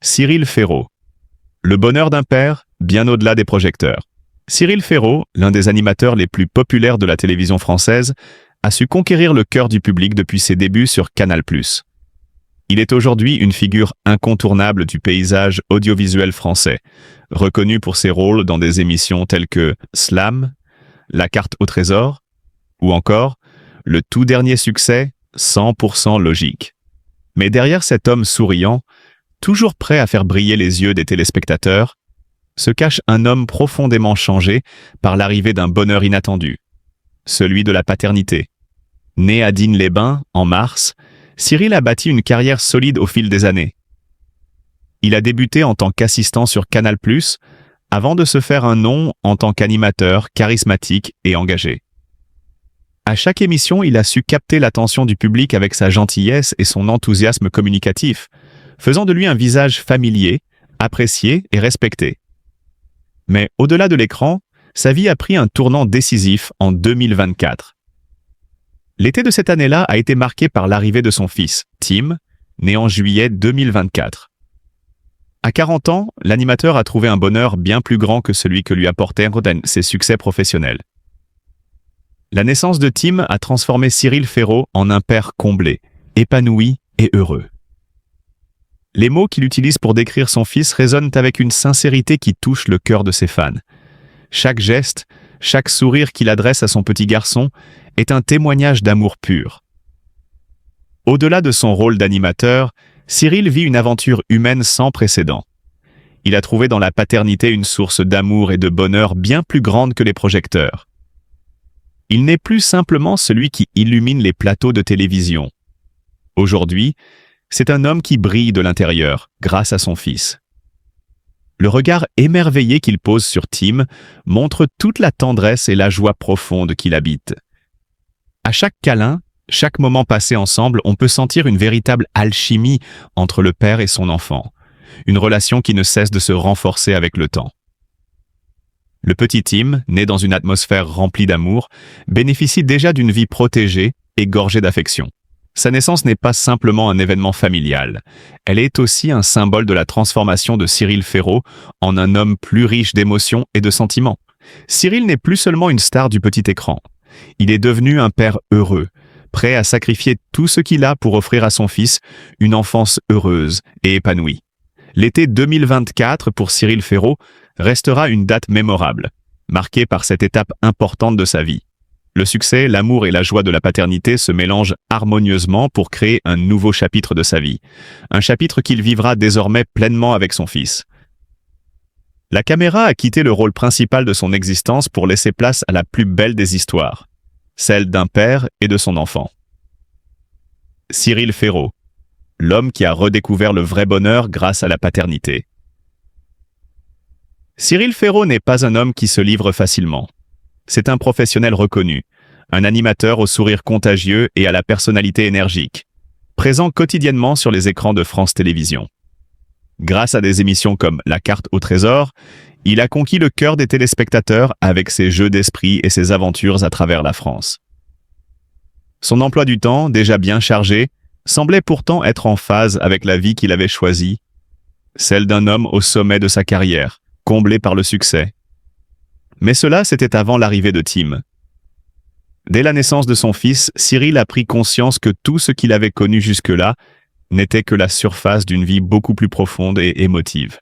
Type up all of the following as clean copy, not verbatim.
Cyril Ferraud. Le bonheur d'un père, bien au-delà des projecteurs. Cyril Ferraud, l'un des animateurs les plus populaires de la télévision française, a su conquérir le cœur du public depuis ses débuts sur Canal+. Il est aujourd'hui une figure incontournable du paysage audiovisuel français, reconnu pour ses rôles dans des émissions telles que Slam, La carte au trésor, ou encore le tout dernier succès, 100% logique. Mais derrière cet homme souriant, toujours prêt à faire briller les yeux des téléspectateurs, se cache un homme profondément changé par l'arrivée d'un bonheur inattendu, celui de la paternité. Né à Digne-les-Bains en mars, Cyril a bâti une carrière solide au fil des années. Il a débuté en tant qu'assistant sur Canal+, avant de se faire un nom en tant qu'animateur charismatique et engagé. À chaque émission, il a su capter l'attention du public avec sa gentillesse et son enthousiasme communicatif, faisant de lui un visage familier, apprécié et respecté. Mais au-delà de l'écran, sa vie a pris un tournant décisif en 2024. L'été de cette année-là a été marqué par l'arrivée de son fils, Tim, né en juillet 2024. À 40 ans, l'animateur a trouvé un bonheur bien plus grand que celui que lui apportaient ses succès professionnels. La naissance de Tim a transformé Cyril Ferraud en un père comblé, épanoui et heureux. Les mots qu'il utilise pour décrire son fils résonnent avec une sincérité qui touche le cœur de ses fans. Chaque geste, chaque sourire qu'il adresse à son petit garçon est un témoignage d'amour pur. Au-delà de son rôle d'animateur, Cyril vit une aventure humaine sans précédent. Il a trouvé dans la paternité une source d'amour et de bonheur bien plus grande que les projecteurs. Il n'est plus simplement celui qui illumine les plateaux de télévision. Aujourd'hui, c'est un homme qui brille de l'intérieur grâce à son fils. Le regard émerveillé qu'il pose sur Tim montre toute la tendresse et la joie profonde qu'il habite. À chaque câlin, chaque moment passé ensemble, on peut sentir une véritable alchimie entre le père et son enfant, une relation qui ne cesse de se renforcer avec le temps. Le petit Tim, né dans une atmosphère remplie d'amour, bénéficie déjà d'une vie protégée et gorgée d'affection. Sa naissance n'est pas simplement un événement familial, elle est aussi un symbole de la transformation de Cyril Ferraud en un homme plus riche d'émotions et de sentiments. Cyril n'est plus seulement une star du petit écran, il est devenu un père heureux, prêt à sacrifier tout ce qu'il a pour offrir à son fils une enfance heureuse et épanouie. L'été 2024 pour Cyril Ferraud restera une date mémorable, marquée par cette étape importante de sa vie. Le succès, l'amour et la joie de la paternité se mélangent harmonieusement pour créer un nouveau chapitre de sa vie. Un chapitre qu'il vivra désormais pleinement avec son fils. La caméra a quitté le rôle principal de son existence pour laisser place à la plus belle des histoires, celle d'un père et de son enfant. Cyril Ferraud, l'homme qui a redécouvert le vrai bonheur grâce à la paternité. Cyril Ferraud n'est pas un homme qui se livre facilement. C'est un professionnel reconnu, un animateur au sourire contagieux et à la personnalité énergique, présent quotidiennement sur les écrans de France Télévisions. Grâce à des émissions comme La carte au trésor, il a conquis le cœur des téléspectateurs avec ses jeux d'esprit et ses aventures à travers la France. Son emploi du temps, déjà bien chargé, semblait pourtant être en phase avec la vie qu'il avait choisie, celle d'un homme au sommet de sa carrière, comblé par le succès. Mais cela, c'était avant l'arrivée de Tim. Dès la naissance de son fils, Cyril a pris conscience que tout ce qu'il avait connu jusque-là n'était que la surface d'une vie beaucoup plus profonde et émotive.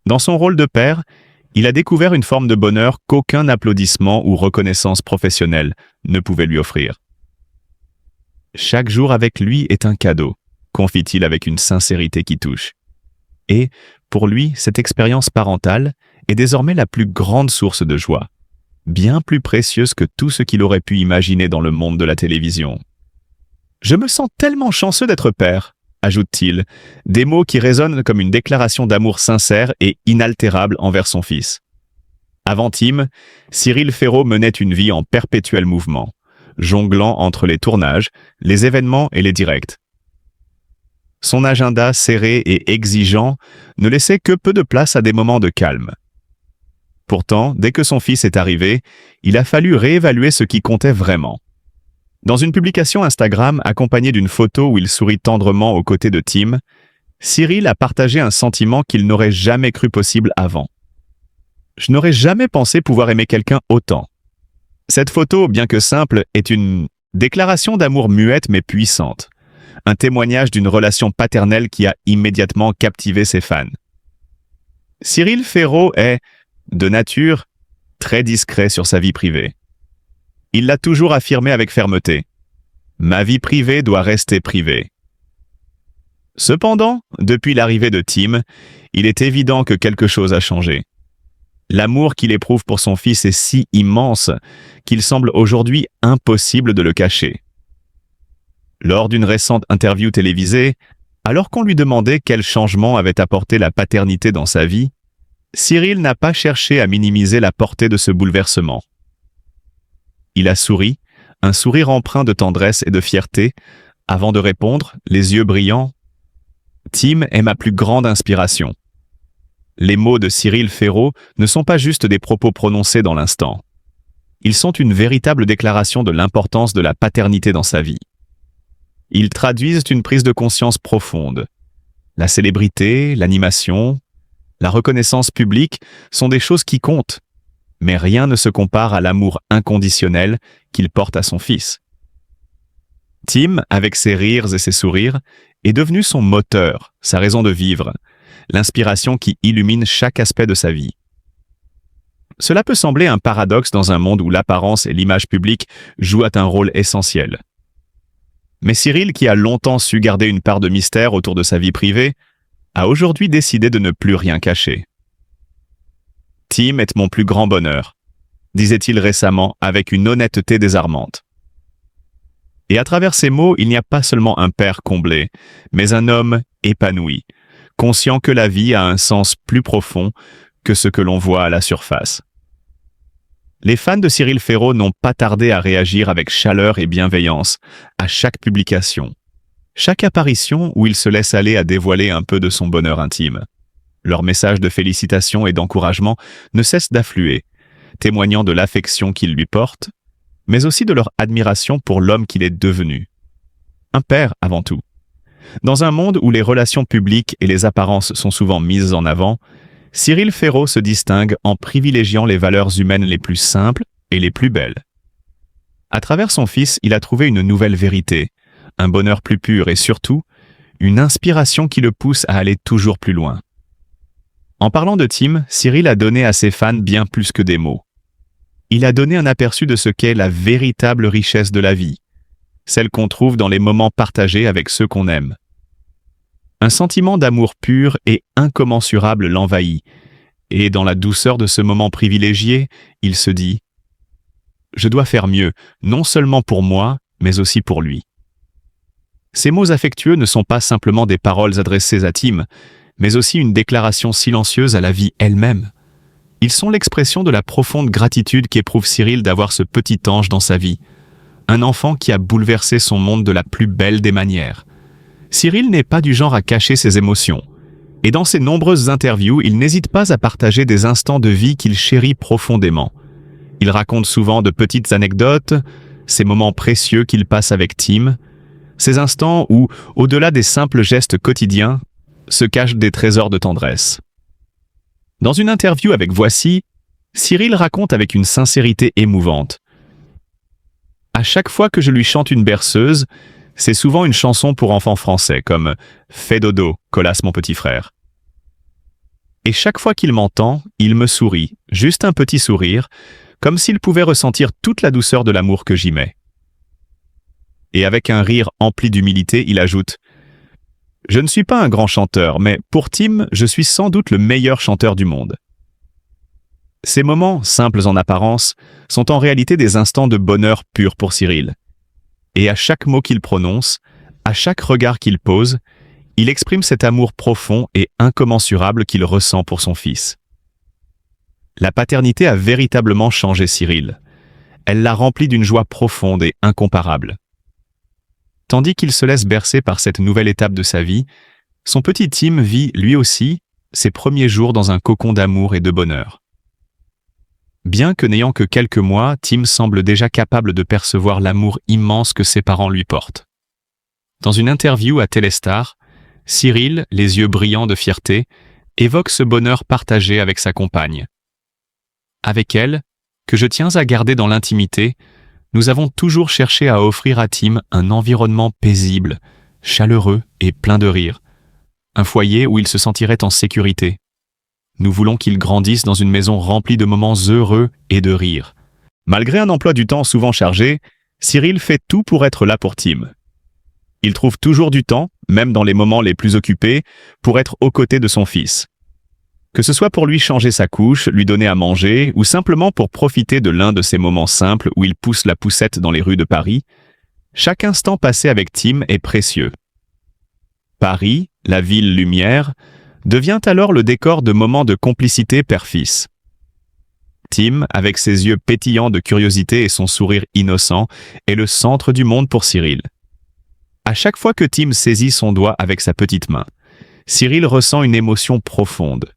Dans son rôle de père, il a découvert une forme de bonheur qu'aucun applaudissement ou reconnaissance professionnelle ne pouvait lui offrir. Chaque jour avec lui est un cadeau, confie-t-il avec une sincérité qui touche. Et, pour lui, cette expérience parentale est désormais la plus grande source de joie, bien plus précieuse que tout ce qu'il aurait pu imaginer dans le monde de la télévision. « Je me sens tellement chanceux d'être père », ajoute-t-il, des mots qui résonnent comme une déclaration d'amour sincère et inaltérable envers son fils. Avant Tim, Cyril Ferraud menait une vie en perpétuel mouvement, jonglant entre les tournages, les événements et les directs. Son agenda serré et exigeant ne laissait que peu de place à des moments de calme. Pourtant, dès que son fils est arrivé, il a fallu réévaluer ce qui comptait vraiment. Dans une publication Instagram accompagnée d'une photo où il sourit tendrement aux côtés de Tim, Cyril a partagé un sentiment qu'il n'aurait jamais cru possible avant. Je n'aurais jamais pensé pouvoir aimer quelqu'un autant. Cette photo, bien que simple, est une déclaration d'amour muette mais puissante. Un témoignage d'une relation paternelle qui a immédiatement captivé ses fans. Cyril Ferraud est, de nature, très discret sur sa vie privée. Il l'a toujours affirmé avec fermeté. « Ma vie privée doit rester privée ». Cependant, depuis l'arrivée de Tim, il est évident que quelque chose a changé. L'amour qu'il éprouve pour son fils est si immense qu'il semble aujourd'hui impossible de le cacher. Lors d'une récente interview télévisée, alors qu'on lui demandait quel changement avait apporté la paternité dans sa vie, Cyril n'a pas cherché à minimiser la portée de ce bouleversement. Il a souri, un sourire empreint de tendresse et de fierté, avant de répondre, les yeux brillants, « Tim est ma plus grande inspiration ». Les mots de Cyril Ferraud ne sont pas juste des propos prononcés dans l'instant. Ils sont une véritable déclaration de l'importance de la paternité dans sa vie. Ils traduisent une prise de conscience profonde. La célébrité, l'animation, la reconnaissance publique sont des choses qui comptent, mais rien ne se compare à l'amour inconditionnel qu'il porte à son fils. Tim, avec ses rires et ses sourires, est devenu son moteur, sa raison de vivre, l'inspiration qui illumine chaque aspect de sa vie. Cela peut sembler un paradoxe dans un monde où l'apparence et l'image publique jouent un rôle essentiel. Mais Cyril, qui a longtemps su garder une part de mystère autour de sa vie privée, a aujourd'hui décidé de ne plus rien cacher. « Tim est mon plus grand bonheur », disait-il récemment avec une honnêteté désarmante. Et à travers ces mots, il n'y a pas seulement un père comblé, mais un homme épanoui, conscient que la vie a un sens plus profond que ce que l'on voit à la surface. Les fans de Cyril Ferraud n'ont pas tardé à réagir avec chaleur et bienveillance à chaque publication, chaque apparition où il se laisse aller à dévoiler un peu de son bonheur intime. Leurs messages de félicitations et d'encouragement ne cessent d'affluer, témoignant de l'affection qu'ils lui portent, mais aussi de leur admiration pour l'homme qu'il est devenu. Un père avant tout. Dans un monde où les relations publiques et les apparences sont souvent mises en avant, Cyril Ferraud se distingue en privilégiant les valeurs humaines les plus simples et les plus belles. À travers son fils, il a trouvé une nouvelle vérité, un bonheur plus pur et surtout, une inspiration qui le pousse à aller toujours plus loin. En parlant de Tim, Cyril a donné à ses fans bien plus que des mots. Il a donné un aperçu de ce qu'est la véritable richesse de la vie, celle qu'on trouve dans les moments partagés avec ceux qu'on aime. Un sentiment d'amour pur et incommensurable l'envahit, et dans la douceur de ce moment privilégié, il se dit « Je dois faire mieux, non seulement pour moi, mais aussi pour lui ». Ces mots affectueux ne sont pas simplement des paroles adressées à Tim, mais aussi une déclaration silencieuse à la vie elle-même. Ils sont l'expression de la profonde gratitude qu'éprouve Cyril d'avoir ce petit ange dans sa vie, un enfant qui a bouleversé son monde de la plus belle des manières. Cyril n'est pas du genre à cacher ses émotions, et dans ses nombreuses interviews, il n'hésite pas à partager des instants de vie qu'il chérit profondément. Il raconte souvent de petites anecdotes, ces moments précieux qu'il passe avec Tim, ces instants où, au-delà des simples gestes quotidiens, se cachent des trésors de tendresse. Dans une interview avec Voici, Cyril raconte avec une sincérité émouvante. « À chaque fois que je lui chante une berceuse, c'est souvent une chanson pour enfants français, comme « Fais dodo, Colas mon petit frère ». Et chaque fois qu'il m'entend, il me sourit, juste un petit sourire, comme s'il pouvait ressentir toute la douceur de l'amour que j'y mets. Et avec un rire empli d'humilité, il ajoute « Je ne suis pas un grand chanteur, mais pour Tim, je suis sans doute le meilleur chanteur du monde. » Ces moments, simples en apparence, sont en réalité des instants de bonheur pur pour Cyril. Et à chaque mot qu'il prononce, à chaque regard qu'il pose, il exprime cet amour profond et incommensurable qu'il ressent pour son fils. La paternité a véritablement changé Cyril. Elle l'a rempli d'une joie profonde et incomparable. Tandis qu'il se laisse bercer par cette nouvelle étape de sa vie, son petit Tim vit, lui aussi, ses premiers jours dans un cocon d'amour et de bonheur. Bien que n'ayant que quelques mois, Tim semble déjà capable de percevoir l'amour immense que ses parents lui portent. Dans une interview à Téléstar, Cyril, les yeux brillants de fierté, évoque ce bonheur partagé avec sa compagne. Avec elle, que je tiens à garder dans l'intimité, nous avons toujours cherché à offrir à Tim un environnement paisible, chaleureux et plein de rire. Un foyer où il se sentirait en sécurité. Nous voulons qu'il grandisse dans une maison remplie de moments heureux et de rire. Malgré un emploi du temps souvent chargé, Cyril fait tout pour être là pour Tim. Il trouve toujours du temps, même dans les moments les plus occupés, pour être aux côtés de son fils. Que ce soit pour lui changer sa couche, lui donner à manger, ou simplement pour profiter de l'un de ces moments simples où il pousse la poussette dans les rues de Paris, chaque instant passé avec Tim est précieux. Paris, la ville lumière, devient alors le décor de moments de complicité père-fils. Tim, avec ses yeux pétillants de curiosité et son sourire innocent, est le centre du monde pour Cyril. À chaque fois que Tim saisit son doigt avec sa petite main, Cyril ressent une émotion profonde,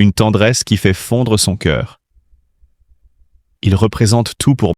une tendresse qui fait fondre son cœur. Il représente tout pour